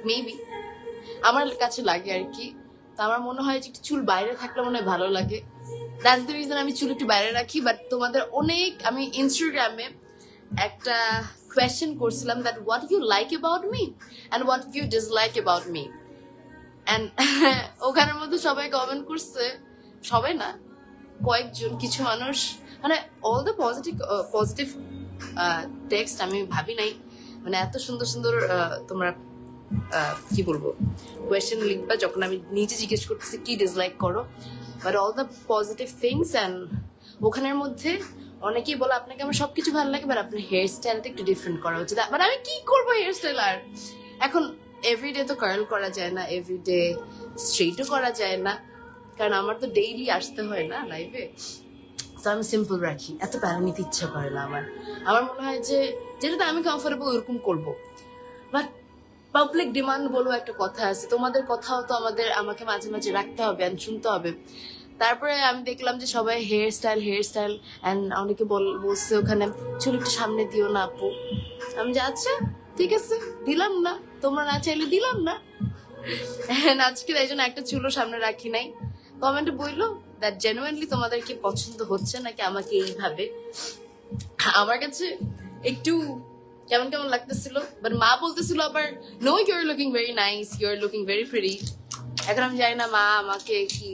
Maybe আমার কাছে লাগে আর কি। তো আমার মনে হয় যে একটু চুল বাইরে থাকলে মনে হয় ভালো লাগে, দ্যাটস দ্য রিজন আমি চুল একটু বাইরে রাখি। বাট তোমাদের অনেক, আমি ইনস্টাগ্রামে একটা কোয়েশ্চেন করছিলাম that what you like about me and what you dislike about me, and ওখানের মধ্যে সবাই কমেন্ট করছে, সবাই না কয়েকজন, কিছু মানুষ, মানে অল দ্য পজিটিভ টেক্সট আমি ভাবি নাই, মানে এত সুন্দর সুন্দর তোমরা কি বলবো কোয়েশ্চেন লিখবা যখন আমি নিজে জিজ্ঞেস করতেছি কি ডিসলাইক করো, but all the positive things. And ওখানের মধ্যে অনেকেই বলে আপনাকে আমার সবকিছু ভালো লাগে, বাট আপনার হেয়ার স্টাইলটা একটু ডিফারেন্ট করা উচিত। মানে আমি কি করবো হেয়ার স্টাইল, আর এখন এভরিডে তো কার্ল করা যায় না, এভরিডে স্ট্রেটও করা যায় না, কারণ আমার তো ডেইলি আসতে হয় না লাইভে। তো আমি সিম্পল রাখি, এত প্যারা নিতে ইচ্ছা করে না আমার। আমার মনে হয় যে যেটাতে আমি কমফোর্টেবল ওরকম করবো। বাট পাবলিক ডিমান্ড বলো একটা কথা আছে, তোমাদের কথাও তো আমাকে মাঝে মাঝে রাখতে হবে, শুনতে হবে। তারপরে আমি দেখলাম যে সবাই হেয়ার স্টাইল অ্যান্ড অনেকে বলছে ওখানে চুল একটু সামনে দিও না আপু। আমি যে আচ্ছা ঠিক আছে, দিলাম না, তোমরা না চাইলে দিলাম না। আজকে তাই জন্য একটা চুলও সামনে রাখি নাই। কমেন্টে বললো দ্যাট জেনুইনলি তোমাদের কি পছন্দ হচ্ছে নাকি আমাকে এইভাবে। আমার কাছে একটু কেমন কেমন লাগতেছিল, বাট মা বলতেছিল আবার no you are looking very nice, you are looking very pretty. এখন আমি জানি না মা আমাকে কি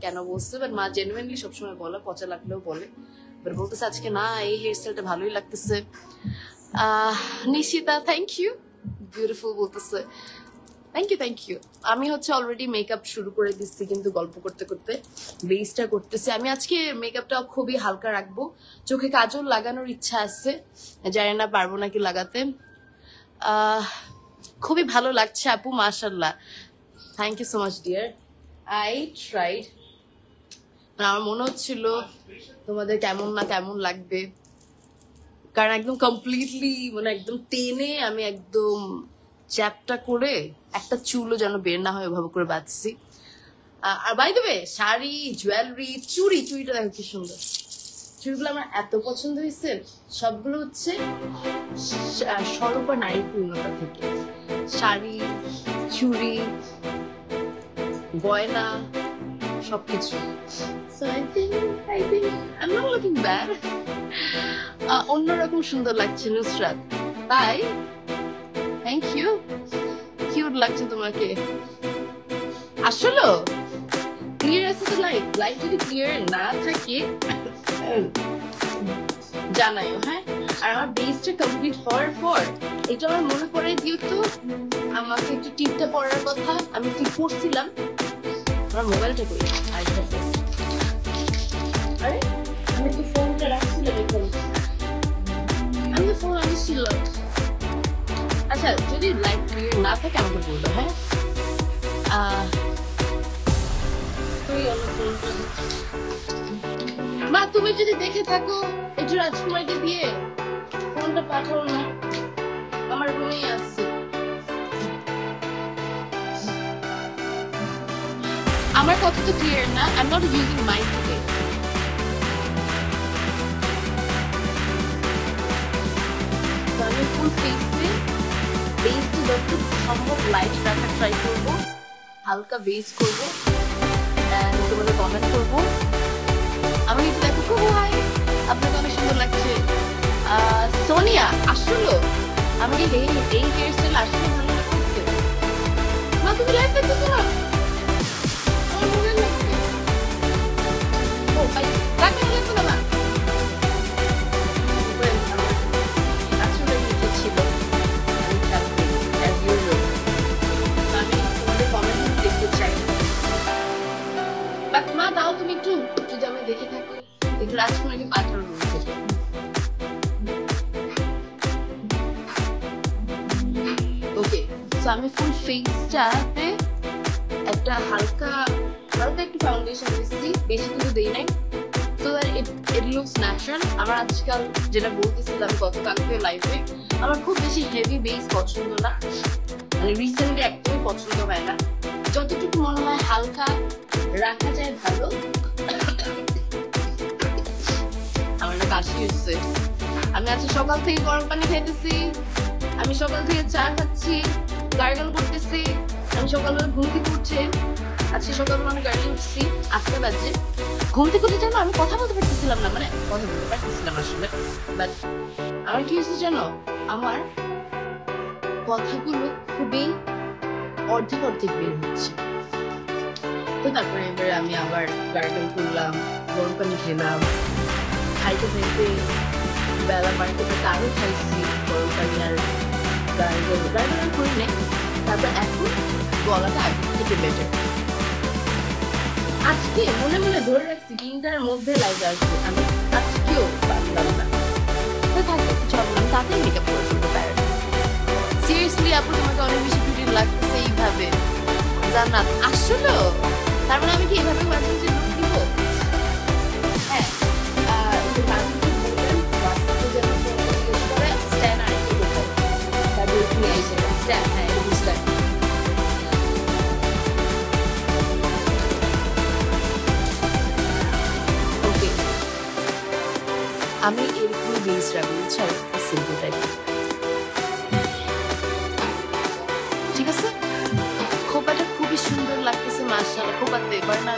কেন বলছে, বাট মা জেনুইনলি সবসময় বলে, পচা লাগলেও বলে, বাট বলতেছে আজকে না এই হেয়ার স্টাইলটা ভালোই লাগতেছে। নিশিতা থ্যাংক ইউ, বিউটিফুল বলতেছে, থ্যাংক ইউ। আমি হচ্ছে অলরেডি মেকআপ শুরু করে দিচ্ছি, কিন্তু গল্প করতে করতে বেসটা করতেছি। আমি আজকে মেকআপটা খুবই হালকা রাখবো, চোখে কাজল লাগানোর ইচ্ছা আছে, জানি না পারবো নাকি লাগাতে। খুবই ভালো লাগছে আপু, মাশাল্লাহ, thank you so much dear. I tried, আমার মনে হচ্ছিল তোমাদের কেমন না কেমন লাগবে, কারণ একদম কমপ্লিটলি মানে একদম টেনে আমি একদম চ্যাপটা করে একটা চুলও যেন বের না হয় ওভাবে করে বাঁধছি। আর by the way sari, jewellery, চুড়িটা দেখো কি সুন্দর, চুড়িগুলো আমার এত পছন্দ হয়েছে। সবগুলো হচ্ছে স্বরূপা নারী পূর্ণতা থেকে, শাড়ি, চুড়ি, গয়না, সবকিছু। So I think I'm not looking bad. অন্যরকম সুন্দর লাগছে নুসরাত, তাই থ্যাংক ইউ, কিউট লাগছে তোমাকে। আসলে ক্লিয়ার আছে তো লাইট যদি ক্লিয়ার না থাকে জানাইও, হ্যাঁ। আর আমার বেসটা কমপ্লিট হওয়ার পর এটা আমার মনে পড়ে দিও তো আমাকে একটু টিপটা পড়ার কথা, আমি ঠিক পড়ছিলাম। আমার মোবাইলটা কই, আরে আমি তো ফোনটা রাখছিলাম এখন, আমি তো ফোন আনছিলাম। আচ্ছা যদি লাইট ক্লিয়ার না থাকে আমাকে বলবো, হ্যাঁ। মা তুমি যদি দেখে থাকো একটু রাজকুমারীকে দিয়ে ফোনটা পাঠাও না, আমার রুমেই আসছে। আমার কথা তো ক্লিয়ার না, I am not using mic today. আমি ফুল ফেসে বেসটা যতটুকু সম্ভব লাইট রাখার ট্রাই করবো, হালকা বেস করবো, তোমাদের কমেন্ট করবো। আমাকে একটু দেখো, খুব হাই, আপনাকে অনেক সুন্দর লাগছে। সোনিয়া আসলো আমাকে এই হেয়ার স্টাইল আসলে ভালো লাগছে। মা তুমি লাইভ দেখতেছো না? ও ভাই কাকে লাগতো না মা? আসলে নিচে ছিল, আমি তোমাদের কমেন্ট দেখতে চাই। বাট মা তাও তুমি একটু যদি আমি দেখে থাকি একটু রাজকুমারীকে পাঠানো রয়েছে। ওকে, সো আমি ফুল ফেসটাতে একটা হালকা একটু ফাউন্ডেশন দিচ্ছি, বেশি কিছু দেই নাই, so that it looks natural. আমার আজকাল যেটা বলতেছিলাম গতকালকে লাইভে, আমার খুব বেশি হেভি বেস পছন্দ না, মানে রিসেন্টলি একদমই পছন্দ হয় না। যতটুকু মনে হয় হালকা রাখা যায় ভালো। আমার না কাশি হচ্ছে, আমি আজকে সকাল থেকে গরম পানি খাইতেছি, আমি সকাল থেকে চা খাচ্ছি, গার্গল করতেছি। আমি সকালবেলা ঘুম থেকে উঠছে, আজকে সকালবেলা আমি গার্গল উঠছি 8টা বাজে। ঘুম থেকে উঠে জানো আমি কথা বলতে পারতেছিলাম না, মানে কথা বলতে পারতেছিলাম আসলে, বাট আমার কি হয়েছে জানো, আমার কথাগুলো খুবই অর্ধেক অর্ধেক বের হচ্ছে। তো তারপরে এবারে আমি আবার গার্গল করলাম, গরম পানি খেলাম, খাইতে খাইতে বেলা বাড়িতে আরো খাইছি গরম পানি আর গার্গল আর করি নাই। তারপর এখন গলাটা আগে থেকে বেটার। আজকে মনে মনে ধরে রাখছি 3টার মধ্যে লাইভে আসবো, আমি আজকেও পারলাম না। তো থাকতে কিছু হবে না, আমি তাড়াতাড়ি মেকআপ করে ফেলতে পারি। সিরিয়াসলি আপু তোমাকে অনেক বেশি বিউটি লাগতেছে এইভাবে। জান্নাত আসলো, তার মানে আমি কি এইভাবে মাঝে মাঝে লুক দিব? হ্যাঁ, আমি এরকম বেস রাখবো ছাড়া সিম্পল টাইপ, ঠিক আছে? খোপাটা খুবই সুন্দর লাগতেছে মাশাআল্লাহ। খোপাতে এবার না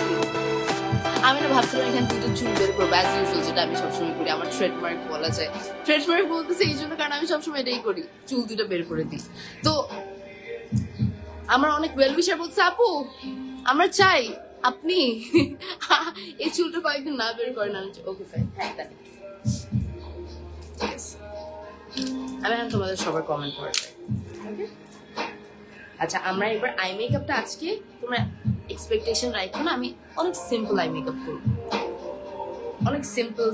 আমি না ভাবছিলাম এখানে দুটো চুল বের করবো অ্যাজ ইউজুয়াল, যেটা আমি সবসময় করি, আমার ট্রেডমার্ক বলা যায়। ট্রেডমার্ক বলতেছে এই জন্য কারণ আমি সবসময় এটাই করি, চুল দুটো বের করে দিই। তো আমার অনেক ওয়েল উইশার বলছে আপু আমরা চাই আপনি এই চুলটা কয়েকদিন না বের করেন। আমি ওকে ফাইন, হ্যাঁ তাই ঠিক আছে। আমি এখন তোমাদের সবার কমেন্ট পড়ে যাই। আচ্ছা আমরা এবার আই মেকআপটা আজকে তোমরা এক্সপেকটেশন রাখো না, আমি অনেক সিম্পল আই মেকআপ করবো, অনেক সিম্পল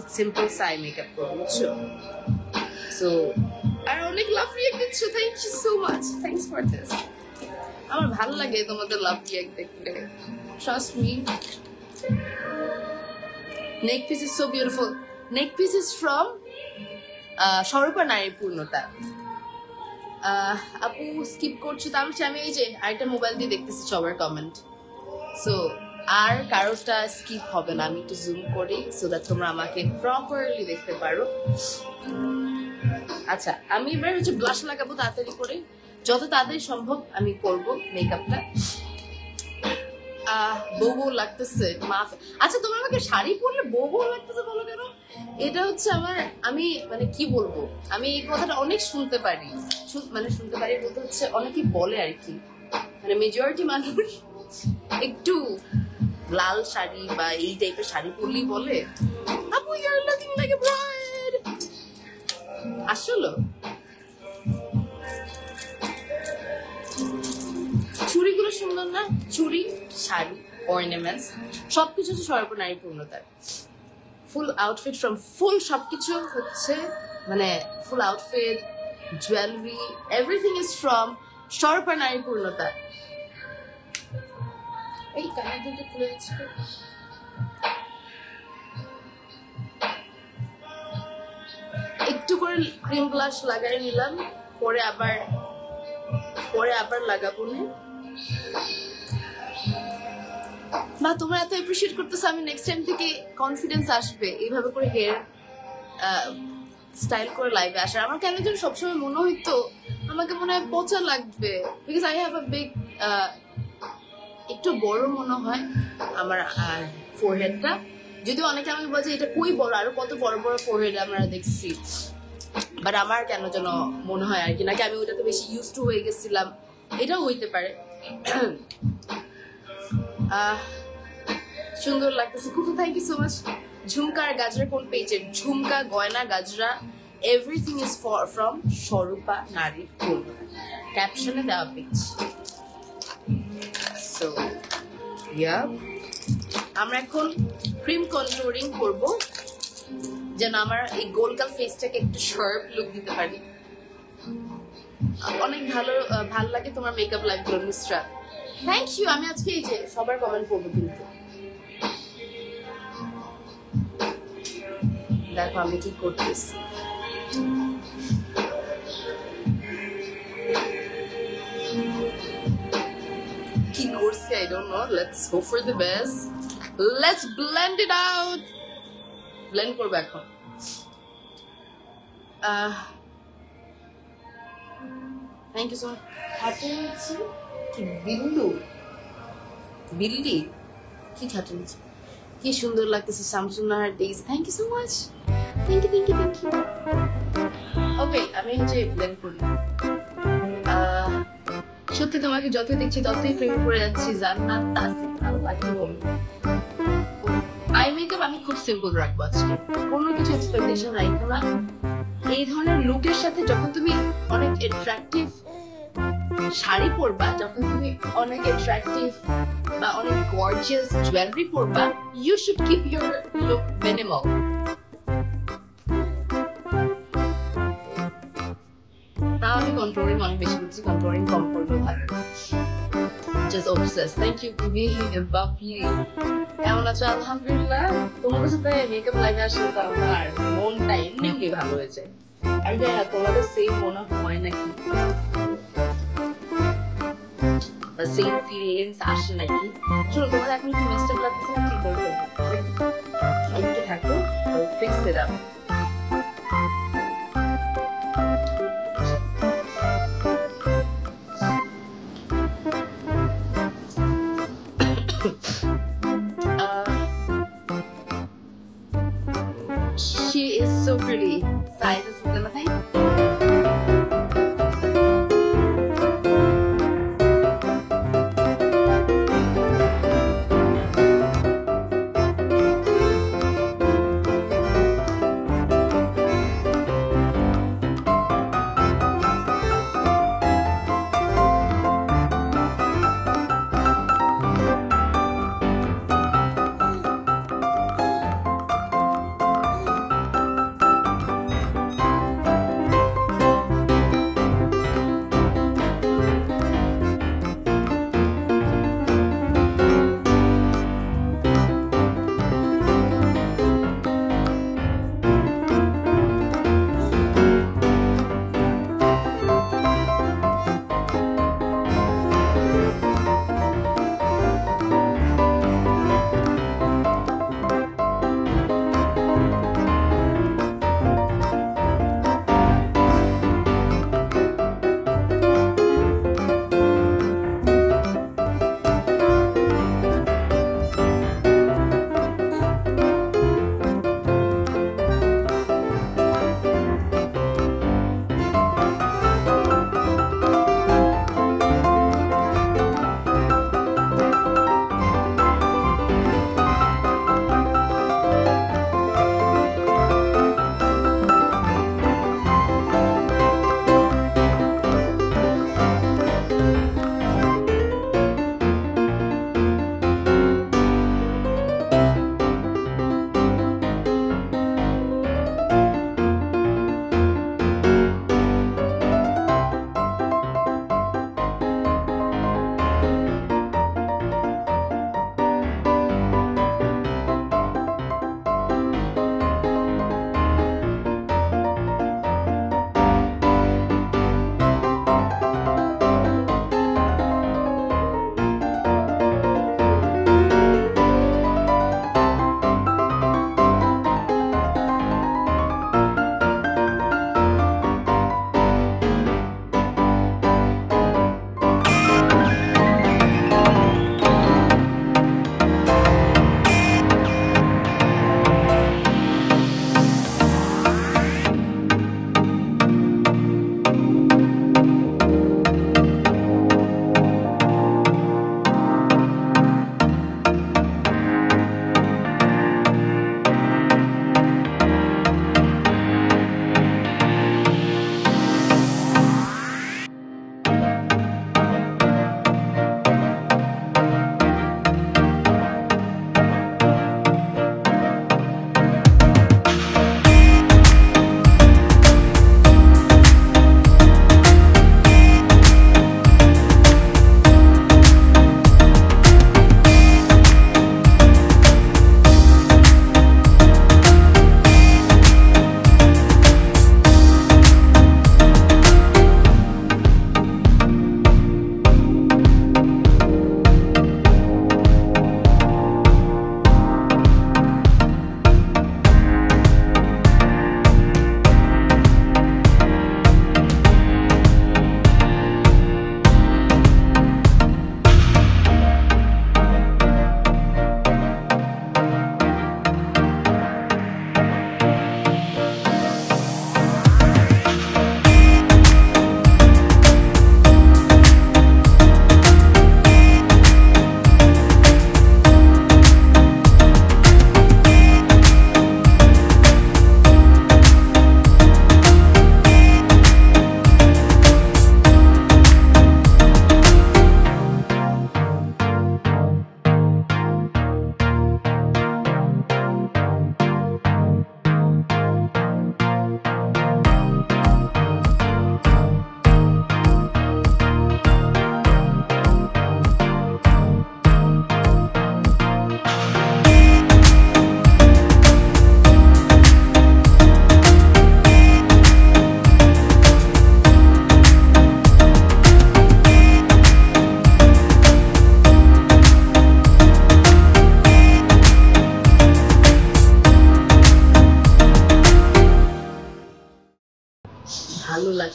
আই মেকআপ করবো, বুঝছো? সো আর অনেক লাভ রিঅ্যাক্ট দিচ্ছো, thank you so much, thanks for this. আমার ভালো লাগে তোমাদের লাভ রিঅ্যাক্ট দেখতে, trust me. Neck piece is so beautiful. Neck piece is from Swarupa নারীর পূর্ণতা। আপু স্কিপ করছো, তাহলে আমি এই যে আরেকটা মোবাইল দিয়ে দেখতেছি সবার কমেন্ট। সো আর কারোটা স্কিপ হবে না, আমি একটু জুম করি সো দ্যাট তোমরা আমাকে প্রপারলি দেখতে পারো। আচ্ছা আমি এবার হচ্ছে ব্লাশ লাগাবো তাড়াতাড়ি করে, যত তাড়াতাড়ি সম্ভব আমি করবো মেকআপটা। বউ লাগতেছে, মাফ। আচ্ছা তোমরা আমাকে শাড়ি পরলে বউ লাগতেছে বলো কেন? এটা হচ্ছে আমার, আমি মানে কি বলবো, আমি এই কথাটা অনেক শুনতে পারি, মানে শুনতে পারি বলতে হচ্ছে অনেকেই বলে আর কি, মানে মেজরিটি মানুষ একটু লাল শাড়ি বা এই টাইপের শাড়ি পরলেই বলে আপু you are looking like a bride. আসলে চুড়িগুলো সুন্দর না? চুড়ি, শাড়ি, অর্নামেন্টস সবকিছু হচ্ছে স্বরূপা নারী পূর্ণতার। ফুল আউটফিট ফ্রম ফুল সবকিছু হচ্ছে মানে full outfit, jewellery, everything is from Swarupa Nari Purnata. এই কানের দুটো খুলে যাচ্ছে। একটু করে ক্রিম ব্লাশ লাগাই নিলাম, পরে আবার লাগাবো না। মা তোমরা এত অ্যাপ্রিশিয়েট করতেছো, আমি নেক্সট টাইম থেকে কনফিডেন্স আসবে এইভাবে করে হেয়ার স্টাইল করে লাইভে আসার। আমার কেন যেন সবসময় মনে হইতো আমাকে মনে হয় পচা লাগবে, because I have a big, একটু বড় মনে হয় আমার ফোরহেডটা। যদিও অনেকে আমাকে বলছে এটা কই বড়, আরো কত বড় বড় ফোরহেড আমরা দেখছি, বাট আমার কেন যেন মনে হয় আর কি, নাকি আমি ওইটাতে বেশি ইউজ টু হয়ে গেছিলাম, এটাও হইতে পারে। সুন্দর লাগতেছে খুব, থ্যাংক ইউ সো মাচ। ঝুমকা আর গাজরা কোন পেজের? ঝুমকা, গয়না, গাজরা everything is from Swarupa Nari পূর্ণতা, ক্যাপশনে দেওয়া পেজ। সো ইয়া আমরা এখন ক্রিম কন্ট্রোলিং করব যেন আমার এই গোলগাল ফেসটাকে একটু শার্প লুক দিতে পারি। অনেক ভালো লাগে তোমার মেকআপ লাইফগুলো মিস্ট্রা, থ্যাংক ইউ। আমি আজকে এই যে সবার কমেন্ট পড়বো কিন্তু দেখো আমি কি করতেছি। কি করছি I don't know, let's hope for the best, let's blend it out, blend করবো এখন। Thank you so much. হাতে নিচ্ছি কি বিন্দু বিল্লি, কি হাতে নিচ্ছি, কি সুন্দর লাগতেছে Shamsunnahar days. Thank you so much, thank you thank you thank you. Okay, আমি হচ্ছে ব্লেন্ড করি। সত্যি তোমাকে যত দেখছি ততই প্রেমে পড়ে যাচ্ছি, জান্নাত তাসিফ, ভালো লাগছে বলবো। আই মেকআপ আমি খুব সিম্পল রাখবো আজকে, কোনো কিছু এক্সপেকটেশন রাখবো না। এই ধরনের লুকের সাথে যখন তুমি অনেক অ্যাট্রাকটিভ শাড়ি পরবা, যখন তুমি অনেক অ্যাট্রাকটিভ বা অনেক গর্জিয়াস জুয়েলারি পরবা, you should keep your look minimal. তাও আমি কন্ট্রোলিং অনেক বেশি করছি, কন্ট্রোলিং কম করলেও ভালো। Just obsessed. Thank you for being bubbly. কেমন আছো? আলহামদুলিল্লাহ। তোমার সাথে মেকআপ লাগা আসলে তো আমার মনটা এমনি ভালো হয়েছে। আমি জানি না তোমাদের সেম মনে হয় নাকি, বা সেম ফিলিংস আসে নাকি। শোনো, তোমার এখন একটু মিস্টেক লাগতেছে না, ঠিক করে একটু থাকো, fix it up. She is so pretty. Size is the thing.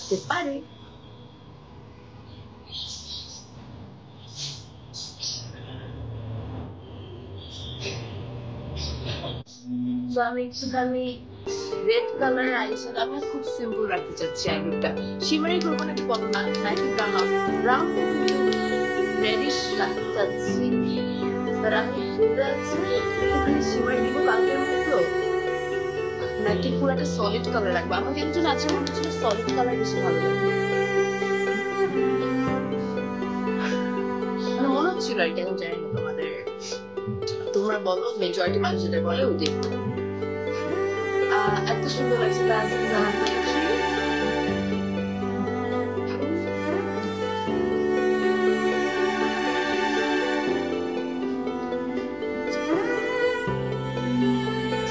থাকতে পারে। তো আমি একটুখানি রেড কালার আইশ্যাডো, আমি খুব সিম্পল রাখতে চাচ্ছি আইব্রোটা। শিমারি করবো নাকি বলো না, নাকি ব্রাউন ব্রাউন রেডিশ রাখতে চাচ্ছি, বাট আমি একটুখানি শিমারি দিব কালকের মতো, নাকি পুরো একটা সলিড কালার রাখবো। আমাকে একজন আছে মনে হচ্ছিল সলিড কালার বেশি ভালো লাগবে, মানে মনে হচ্ছিল আর কি, আমি জানি না তোমাদের, তোমরা বলো মেজরিটি মানুষ যেটা বলে ওটাই। এত সুন্দর লাগছে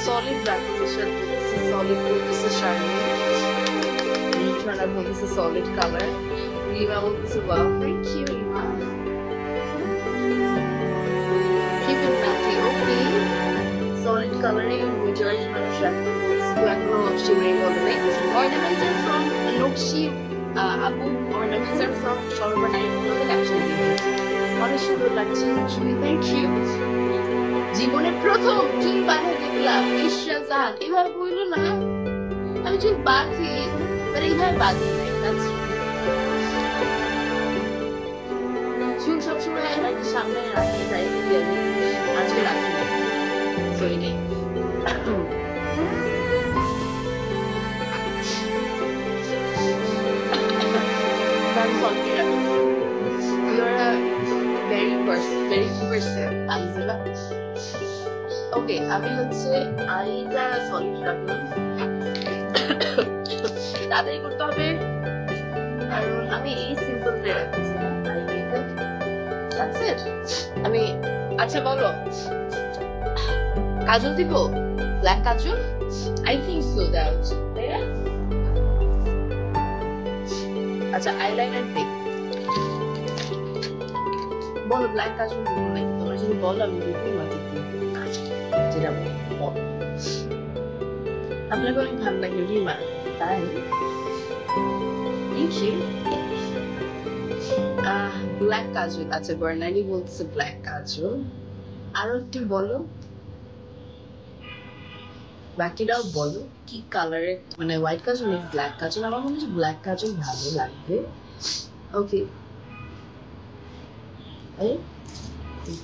solid recognition, this is solid blue, this is shiny. Rishwana this is solid color. Rima this is wow, thank you Rima. Keep it matching, okay. Solid coloring, majority মানুষ রাখতে বলছে, এখনো shimmering বলে নাই। Ornaments are from Nokshi, Abu, ornaments are from Sharbanai, ওদের caption দিয়ে অনেক সুন্দর লাগছে, thank you. জীবনে প্রথম চুল বাঁধা দেখলাম ইশরা জাহান, এভাবে বললো না, আমি চুল বাঁধি এইভাবে বাঁধি নাই, চুল সবসময় সামনে রাখি তাই আজকে রাখি না, ওকে আমি হচ্ছে আইটা সলিড রাখলাম, তাড়াতাড়ি করতে হবে কারণ আমি এই সিম্পল ট্রে রাখছি না আই মেকআপ, দ্যাটস ইট। আমি আচ্ছা বলো কাজল দিব, black Kajal, I think so that, তাই না? আচ্ছা আইলাইনার দিই, বলো ব্ল্যাক কাজল দিব নাকি, তোমরা যদি বলো আমি দিব নাকি যেটা বলো। আপনাকে অনেক ভালো লাগে রিমা, তাই ব্ল্যাক কাজল, আচ্ছা বর্ণালী বলছে ব্ল্যাক কাজল, আরো একটু বলো, বাকিটাও বলো কি কালারে, মানে হোয়াইট কাজল নাকি ব্ল্যাক কাজল, আমার মনে হচ্ছে ব্ল্যাক কাজল ভালো লাগবে। ওকে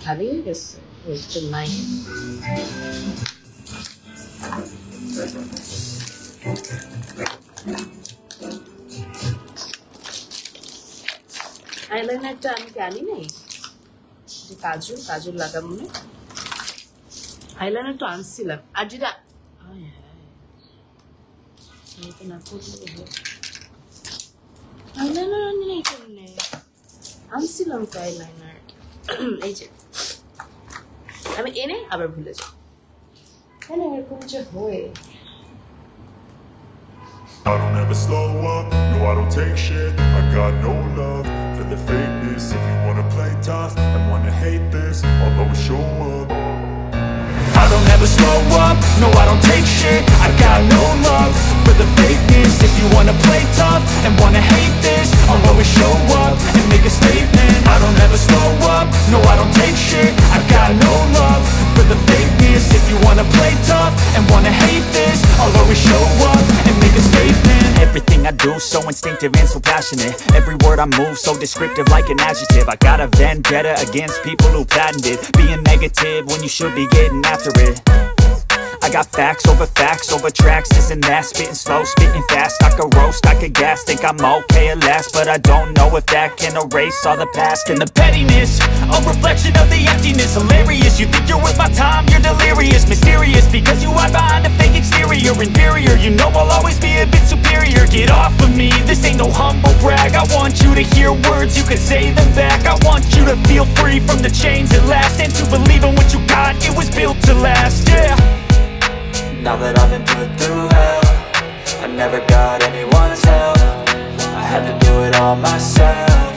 খালি হয়ে গেছে নাই, আইলাইনারটা আমি জানি নাই যে কাজল কাজল লাগাবো না, আইলাইনার তো আনছিলাম, আর যেটা না করলে আইলাইনার আনি নাই কেমনে, আনছিলাম তো আইলাইনার, এই যে আমি এনে আবার ভুলে যাই, কেন এরকম যে হয়। I don't ever slow up, no I don't take shit, I got no love for the fakeness. If you wanna play tough and wanna hate this, I'll always show up. I don't ever slow up, no I don't take shit, I got no love for the fakeness. If you wanna play tough and wanna hate this, I'll always show up and make a statement. I don't ever slow up, no I don't take shit, I got no love for the fakeness. If you wanna play tough and wanna hate this, I'll always show up and make a statement. Everything I do so instinctive and so passionate, every word I move so descriptive like an adjective. I got a vendetta against people who patented being negative when you should be getting after it. I got facts over tracks, this and that, spitting slow, spitting fast. I could roast, I could gas, think I'm okay at last, but I don't know if that can erase all the past. And the pettiness, a reflection of the emptiness. Hilarious, you think you're worth my time, you're delirious. Mysterious, because you hide behind a fake exterior. Inferior, you know I'll always be a bit superior. Get off of me, this ain't no humble brag. I want you to hear words, you can say them back. I want you to feel free from the chains at last, and to believe in what you got, it was built to last, yeah. Now that I've been put through hell, I never got anyone's help, I had to do it all myself.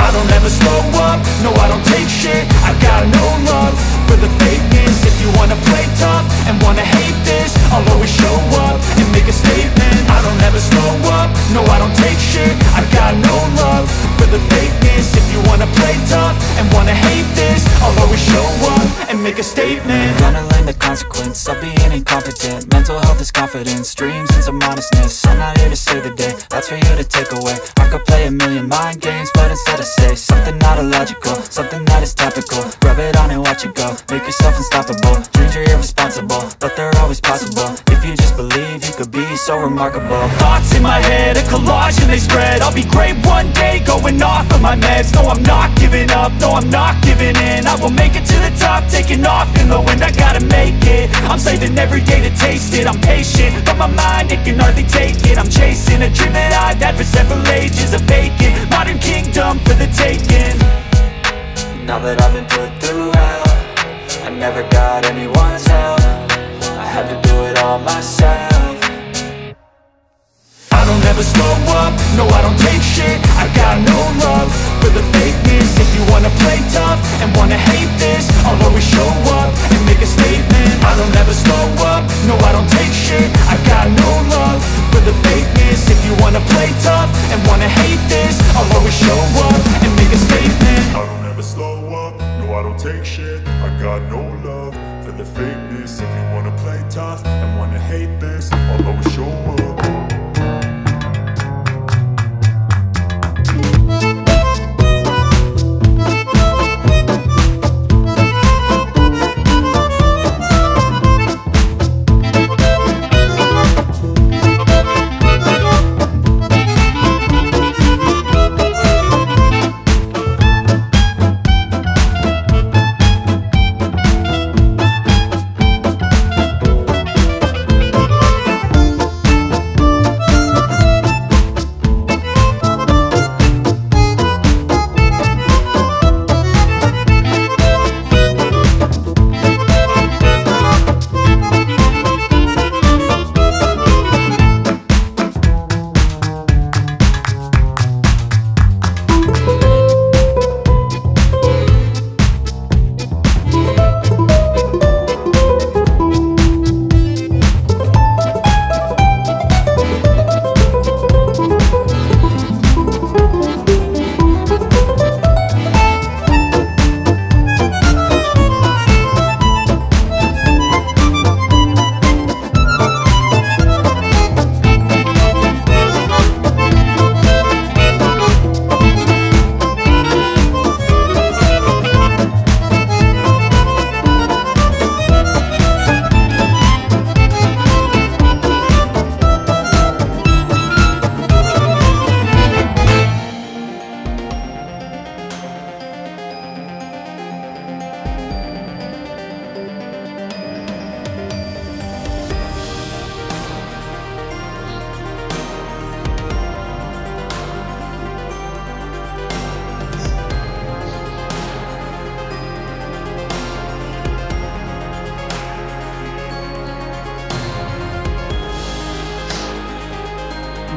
I don't ever slow up, no I don't take shit, I got no love for the fakeness. If you wanna play tough and wanna hate this, I'll always show up and make a statement. I don't ever slow up, no I don't take shit. I got no love for the fakeness. If you wanna play tough and wanna hate this, I'll always show up and make a statement. Gonna learn the consequence of being incompetent. Mental health is confidence, dreams and some honestness. I'm not here to save the day, that's for you to take away. I could play a million mind games, but instead I say something not illogical, something that is topical. Rub it on and watch it go, make yourself unstoppable. Dreams are irresponsible, but they're always possible. If you just believe, you could be so remarkable. Thoughts in my head, a collage and they spread. I'll be great one day, going off of my meds. No, I'm not giving up, no, I'm not giving in. I will make it to the top, taking off in the wind. I gotta make it, I'm saving every day to taste it. I'm patient, but my mind, it can hardly take it. I'm chasing a dream that I've had for several ages. A vacant, modern kingdom for the taking. Now that I've been put through hell, I never got anyone's help. I had to do it all myself. I don't ever slow up, no I don't take shit. I got no love for the fakeness. If you wanna play tough and wanna hate this, I'll always show up and make a statement. I don't ever slow up, no I don't take shit. I got no love for the fakeness. If you wanna play tough and wanna hate this, I'll always show up and make a statement. I don't ever slow up, no I don't take shit. I got no love for the fakeness. If you wanna play tough and wanna hate this, I'll always show up.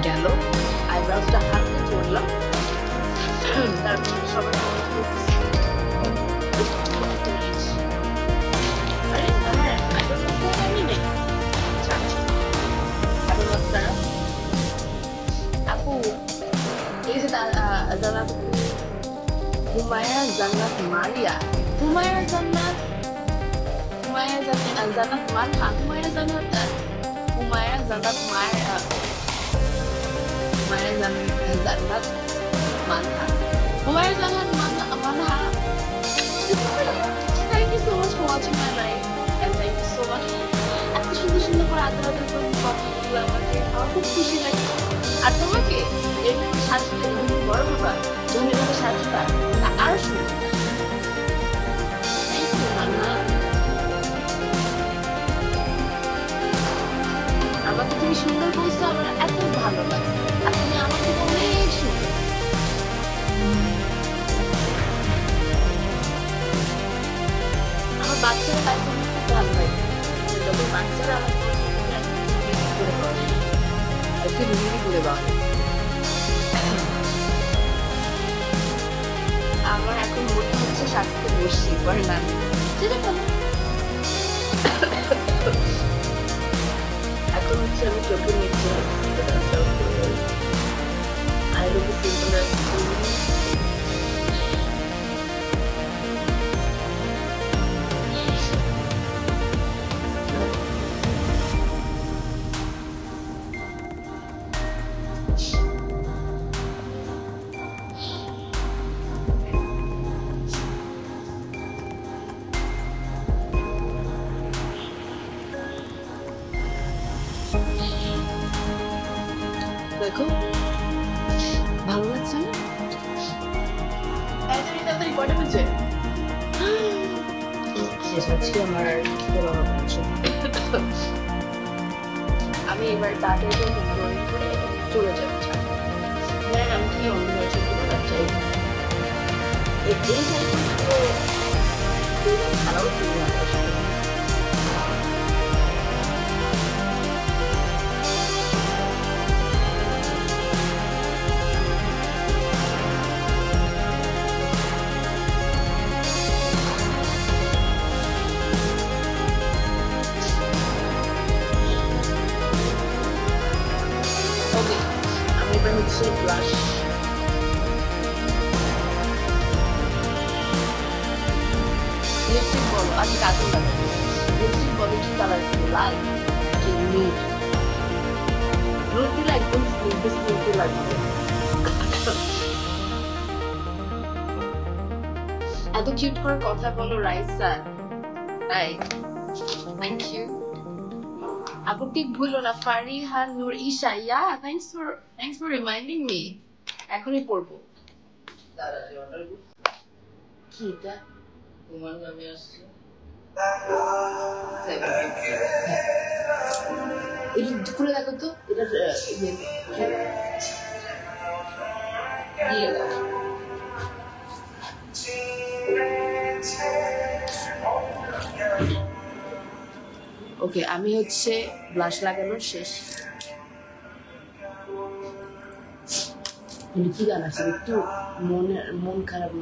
গেল আইব্রাউজটা হাতে চড়লাম তারপর সবার আপু এই যে জান্নাত হুমায়রা জান্নাত মারিয়া হুমায়রা জান্নাত মারহা হুমায়রা জান্নাত মারিয়া Humaira Zannat Manha. Humaira Zannat Manha. Thank you so much for watching my life. And thank you so much. এত সুন্দর সুন্দর করে আদর করে কথাগুলো আমাকে আমার খুব খুশি লাগে। আর তোমাকে এরকম সাজটা বড় বাবা তুমি এভাবে সাজটা আরো সুন্দর। Thank you, Manha. আমাকে তুমি সুন্দর বলছো, আমার এত ভালো লাগে। আপনি আমাকে অনেক সুন্দর। আমার বাচ্চারা তাই জন্য খুব ভালো লাগে, যখন বাচ্চারা আমাকে করে বলে একটু রুমিনি করে বলে। আমার এখন মনে হচ্ছে সাথে বসছি বললাম সেটা ভালো। এখন হচ্ছে আমি চোখের নিচে আই লুক সিম্পল দেখো ভালো লাগছে না? তাড়াতাড়ি কটা বাজে? শেষ আজকে আমার আমি এবার তাড়াতাড়ি ড্রয়িং করে চলে যাবো। ধরেন আমি কি অন্য ছবিগুলো চাই এই ভালো হচ্ছে ব্লাশ লিপস্টিক বলো আমি কাজল লাগাবো লিপস্টিক বলো কি কালার লাল কি নীল রোদ দিলে একদম স্লিপি লাগবে এত কিউট করে কথা বলো রাইসা তাই থ্যাংক ইউ আপু ঠিক ভুলো না ফারিহা নূর ঈশা ইয়া থ্যাঙ্কস ফর রিমাইন্ডিং মি এখনই পড়বো কি এটা তোমার নামে আসছে এটা খুলে দেখো তো এটা ওকে আমি হচ্ছে ব্লাশ লাগানোর শেষ কি গান আছে একটু মন খারাপ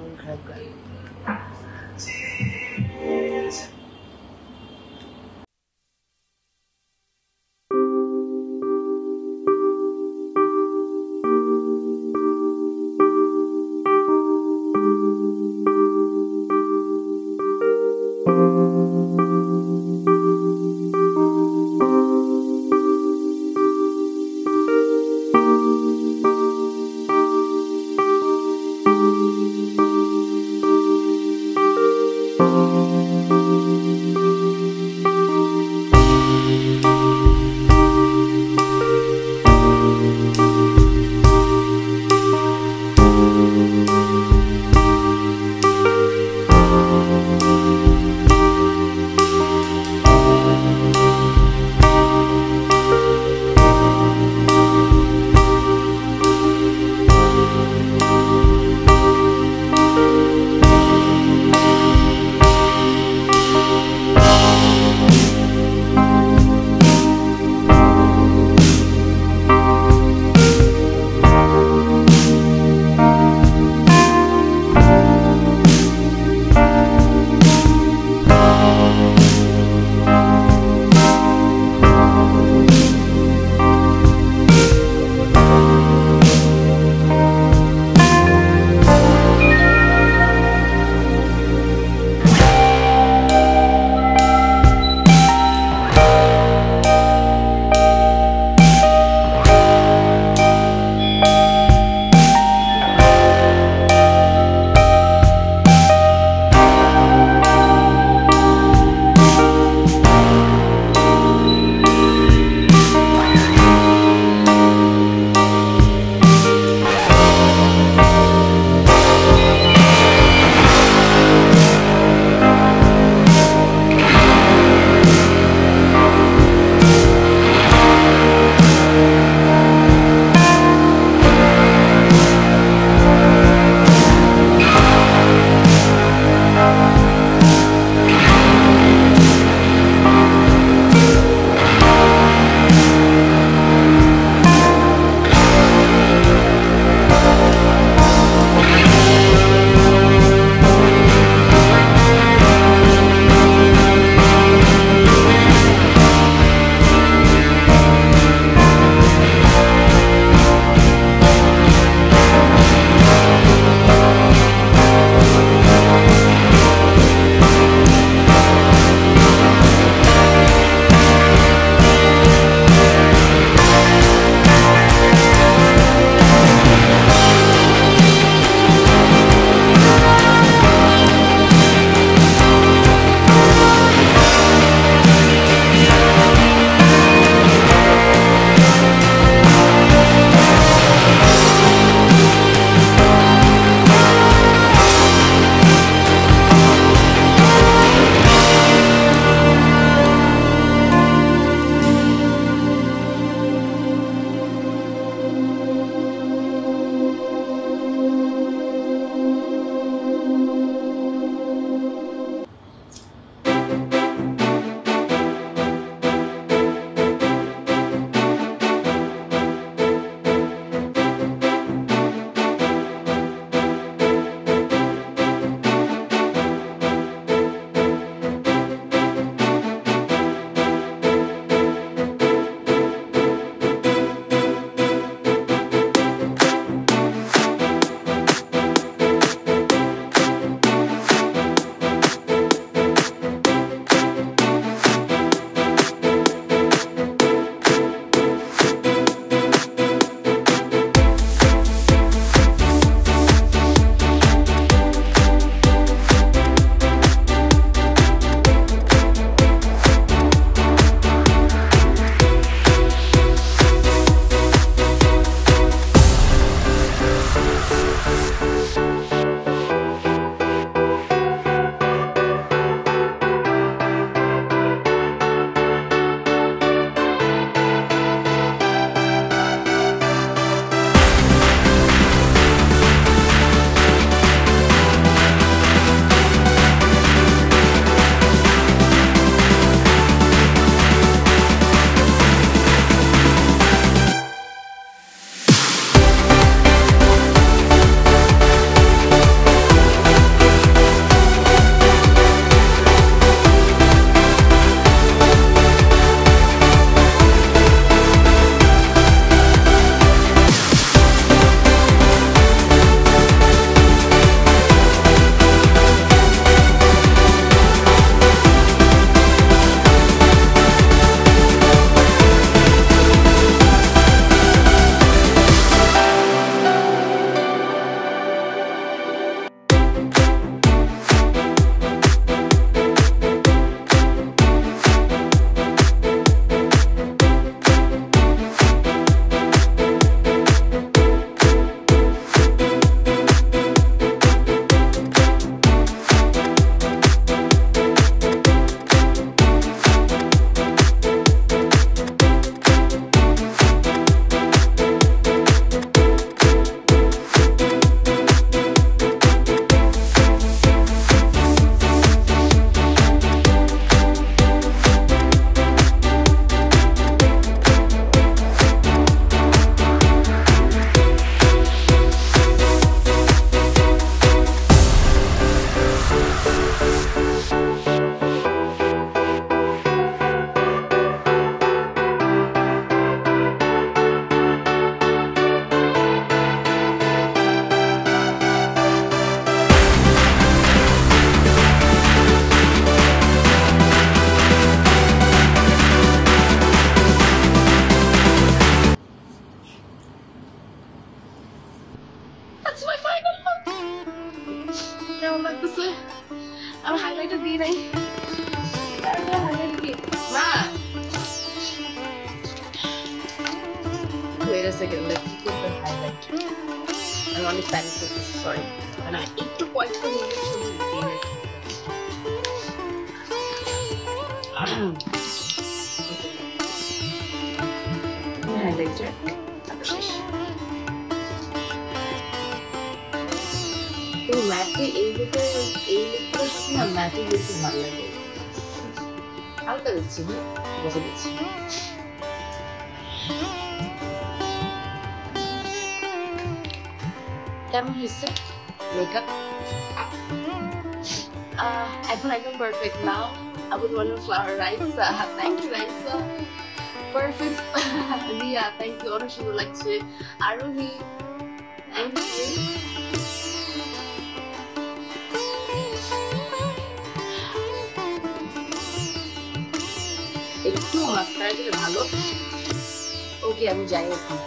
গান কেমন লাগতেছে? আমি হাইলাইটার দিই নাই। মা, wait a second, let me put the highlighter. I'm only panic with this, sorry. And I একটু পয়সা নিয়ে ছবি দিয়ে highlighter. তো ম্যাটে এই লোকের সাথে না ম্যাটে বেশি ভালো লাগে। হালকা দিচ্ছি, বসে দিচ্ছি। কেমন হয়েছে মেকআপ? এখন একদম perfect. Now I would want to flower Raisa. Thank you Raisa. Perfect. Ria, thank you. অনেক সুন্দর লাগছে। আরোহী, thank you. একটু মাস্কারা দিলে ভালো। ওকে আমি যাই এখন।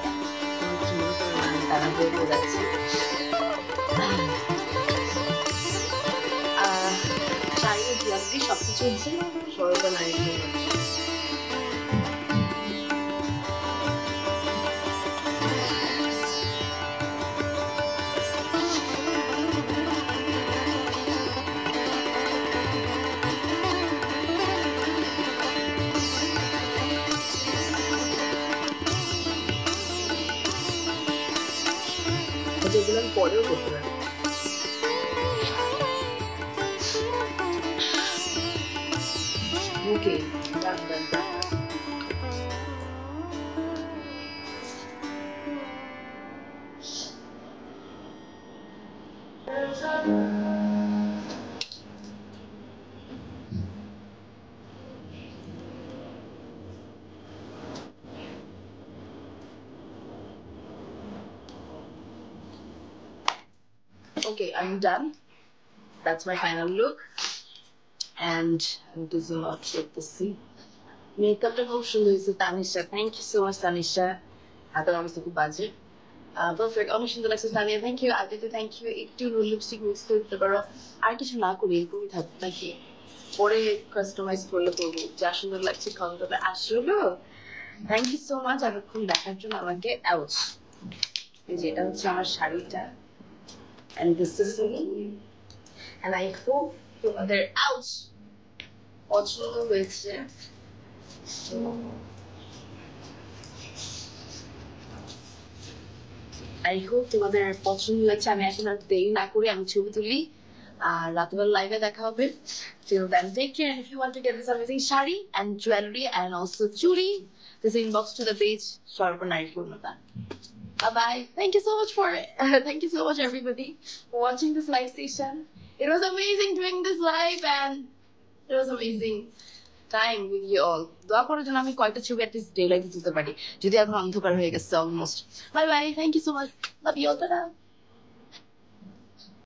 তারা বেরিয়ে যাচ্ছে। শাড়ির জুয়েলারি সবকিছু হচ্ছে সরকার নারী। যেগুলো আমি পরেও করতে পারি। Okay, done. Okay, I'm done. That's my final look. And this is not what to see. Makeup devotion is Tanisha. Thank you so much, Tanisha. I thought I was a budget. Perfect. অনেক সুন্দর লাগছে Tania. Thank you. আদিতে thank you. একটু lipstick mix করে দিতে পারো। আর কিছু না করি এরকমই থাকবে নাকি? পরে কাস্টমাইজ করলে করবো। যা সুন্দর লাগছে কমেন্টে আসলো। Thank you so much এতক্ষণ দেখার জন্য আমাকে। আউচ। এই যে এটা হচ্ছে আমার শাড়িটা। And this is me. And I hope তোমাদের ouch পছন্দ হয়েছে। I hope তোমাদের পছন্দ হয়েছে। আমি এখন আর দেরি না করে আমি ছবি তুলি আর রাতবেলা লাইভে দেখা হবে। Till then, take care. And if you want to get this amazing shari and jewelry and also churi, just inbox to the page Sharpa Nari Purnata. Bye. Thank you so much thank you so much everybody for watching this live station. It was amazing doing this live and it was amazing time with you all. দোয়া করার জন্য আমি কয়েকটা ছবি at least day লাইভে তুলতে পারি, যদি এখন অন্ধকার হয়ে গেছে almost. Bye bye, thank you so much, love you all, tata.